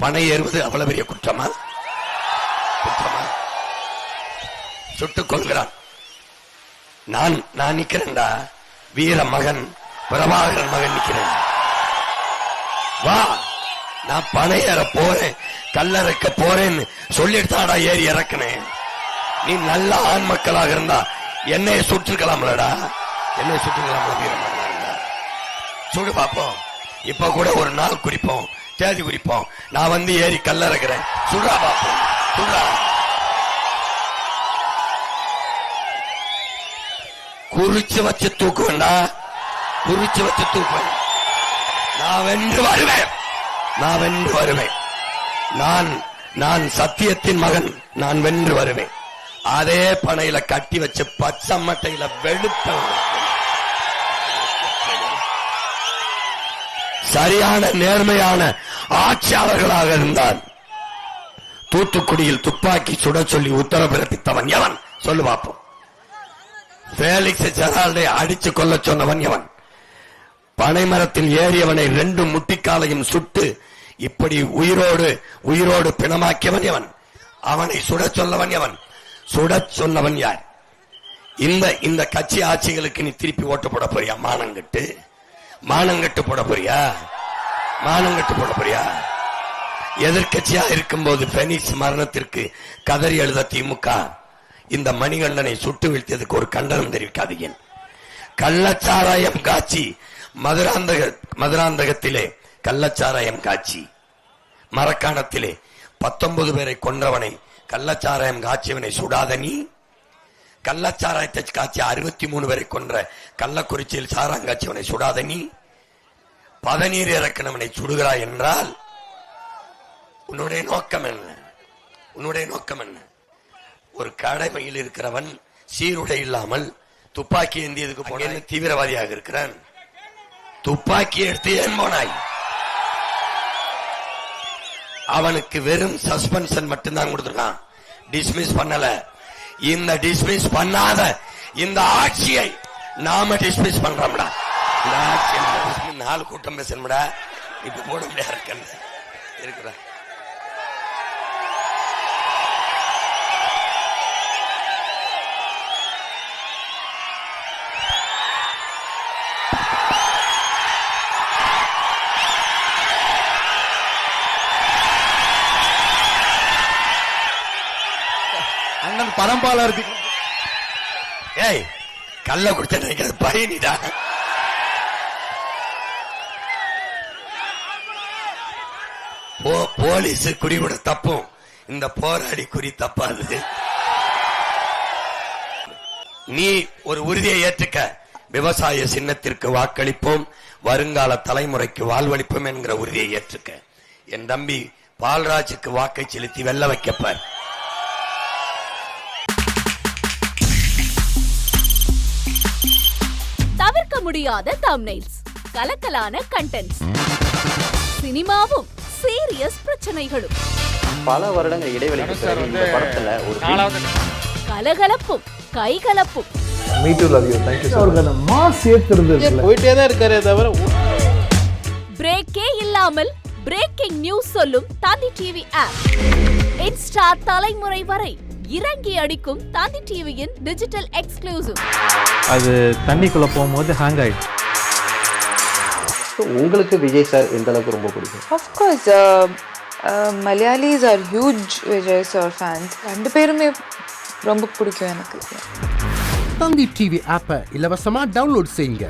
பனை ஏறுவது அவ்வளவு பெரிய குற்றமா? சுட்டுக் கொள்கிறான். நான் நிக்கிறேன்டா, வீர மகன் பிரபாகரன் மகன் நிக்கிறேன். வா, நான் பனை ஏற போறேன், கல்லறைக்க போறேன்னு சொல்லிட்டு ஏறி இறக்குனேன். நீ நல்ல ஆண் மக்களாக இருந்தா என்னைய சுட்டுக்கலாம்லடா, என்னைய சுட்டுக்கலாம்ல. வீர மகனா இருந்தா சுடு பாப்போம். இப்ப கூட ஒரு நாள் குறிப்போம், தேதி குறிப்போம். நான் வந்து ஏறி கல்லறைக்கிறேன், சுடா பாப்போம். சுடா. குறிச்சு வச்சு தூக்குவேண்டா, குறிச்சு வச்சு தூக்குவேன். நான் வென்று வருவேன், நான் வென்று வருவேன். நான் சத்தியத்தின் மகன், நான் வென்று வருவேன். அதே பனையில கட்டி வச்சு பச்சை மட்டையில வெளுத்த சரியான நேர்மையான ஆட்சியாளர்களாக இருந்தால் தூத்துக்குடியில் துப்பாக்கி சுட சொல்லி உத்தரவு பிறப்பித்தவன் எவன் சொல்லு பார்ப்போம். பேலிக்ஸ் ஜெரால்டை அடிச்சு கொல்ல சொன்னவன் எவன்? பனைமரத்தில் ஏறியவனை 2 முட்டிக்காலையும் சுட்டு இப்படி உயிரோடு பிணமாக்கியவன் எவன்? அவனை சுட சொல்லவன் எவன்? சுட சொன்னவன் யார்? இந்த கட்சி ஆட்சிகளுக்கு நீ திருப்பி ஓட்டு போட போறியா? மானங்கட்டு போட போறியா? மானங்கட்டு போட போறியா? எதிர்கட்சியா இருக்கும்போது பெனிக்ஸ் மரணத்திற்கு கதறி எழுத திமுக இந்த மணிகண்டனை சுட்டு வீழ்த்தியதுக்கு ஒரு கண்டனம் தெரிவிக்காதீங்க. கள்ளச்சாராயம் காட்சி மதுராந்தகத்திலே கள்ளச்சாராயம் காட்சி, மரக்காணத்திலே 19 பேரை கொன்றவனை கள்ளச்சாராயம் காட்சியவனை சுடாத நீ, கள்ளச்சாராயத்தை காட்சி 63 பேரை கொன்ற கள்ளக்குறிச்சியில் சாராங்காட்சியவனை சுடாத நீ, பதநீர் இறக்கினவனை சுடுகிறாய் என்றால் உன்னுடைய நோக்கம் என்ன? உன்னுடைய நோக்கம் என்ன? ஒரு கடமையில் இருக்கிறவன் சீருடை இல்லாமல் துப்பாக்கி ஏந்தியதுக்கு போன தீவிரவாதியாக இருக்கிறான். துப்பாக்கி எடுத்து ஏன் போனாய்? அவனுக்கு வெறும் சஸ்பென்ஷன் மட்டும்தான் கொடுத்திருக்கான், டிஸ்மிஸ் பண்ணல. இந்த டிஸ்மிஸ் பண்ணாத இந்த ஆட்சியை நாம டிஸ்மிஸ் பண்றோம்டா. இந்த ஆட்சியை 4 கூட்டம் பேசணும்டா. இப்ப போட முடியாது இருக்கிற அண்ணன் பரம்பாலா இருக்கு. ஏய், கள்ள குடிச்ச பயனிடா. போலீஸ் குறி கூட தப்பும், இந்த போராடி குறி தப்பாது. நீ ஒரு உறுதியை ஏற்றுக்க, விவசாய சின்னத்திற்கு வாக்களிப்போம், வருங்கால தலைமுறைக்கு வாழ்வளிப்போம் என்கிற உறுதியை ஏற்றுக்க. என் தம்பி பால்ராஜுக்கு வாக்கை செலுத்தி வெல்ல வைக்கப்பார். தவிர்க்க முடியாத தம்ப்நெயில்ஸ், கலக்கலான கண்டென்ட்ஸ், சினிமாவும் சீரியஸ் பிரச்சனைகளும், பல வருடங்கள் இடைவெளிக்கு பிறகு இந்த படத்துல ஒரு கலகலப்பும் கைகலப்பும். Me too love you. Thank you. அவர்களை மாஸ் ஏத்துறது போயிட்டே தான் இருக்காரே தவிர பிரேக்கே இல்லாமல் பிரேக்கிங் நியூஸ் சொல்லும் தந்தி டிவி ஆப். இன்ஸ்டா தலைமுறை வரை இறங்கி அடிக்கும் தந்தி டிவியின் டிஜிட்டல் எக்ஸ்க்ளூசிவ். அது தண்ணிக்குள்ள போகும்போது ஹேங் ஆயிடுச்சு. உங்களுக்கு விஜய் சார் எந்த அளவுக்கு ரொம்ப பிடிக்கும்? Of course, Malayalis are huge Vijay sir fans. 2 பேருமே ரொம்ப பிடிக்கும் எனக்கு. தந்தி டிவி ஆப்பை இலவசமா டவுன்லோட் செய்யுங்க,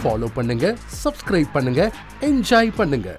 ஃபாலோ பண்ணுங்க, சப்ஸ்கிரைப் பண்ணுங்க, என்ஜாய் பண்ணுங்க.